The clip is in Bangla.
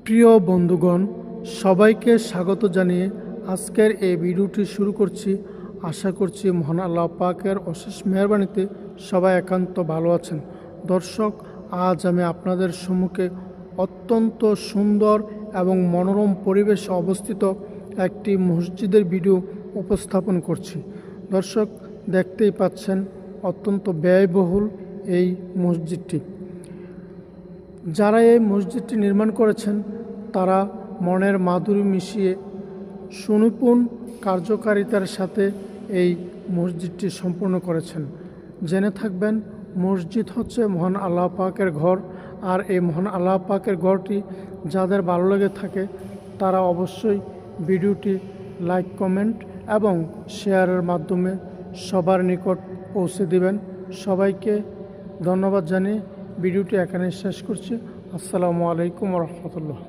প্রিয় বন্ধুগণ, সবাইকে স্বাগত জানিয়ে আজকের এই ভিডিওটি শুরু করছি। আশা করছি মহান আল্লাহ পাকের অশেষ মেহেরবানিতে সবাই একান্ত ভালো আছেন। দর্শক, আজ আমি আপনাদের সম্মুখে অত্যন্ত সুন্দর এবং মনোরম পরিবেশে অবস্থিত একটি মসজিদের ভিডিও উপস্থাপন করছি। দর্শক, দেখতেই পাচ্ছেন অত্যন্ত ব্যয়বহুল এই মসজিদটি। যারা এই মসজিদটি নির্মাণ করেছেন তারা মনের মাধুরী মিশিয়ে সুনিপুণ কার্যকারিতার সাথে এই মসজিদটি সম্পূর্ণ করেছেন। জেনে থাকবেন, মসজিদ হচ্ছে মহান আল্লাহ পাকের ঘর। আর এই মহান আল্লাহ পাকের ঘরটি যাদের ভালো লেগে থাকে তারা অবশ্যই ভিডিওটি লাইক, কমেন্ট এবং শেয়ারের মাধ্যমে সবার নিকট পৌঁছে দিবেন। সবাইকে ধন্যবাদ জানিয়ে ভিডিওটি এখানে শেষ করছি। আসসালামু আলাইকুম ওয়া রাহমাতুল্লাহ।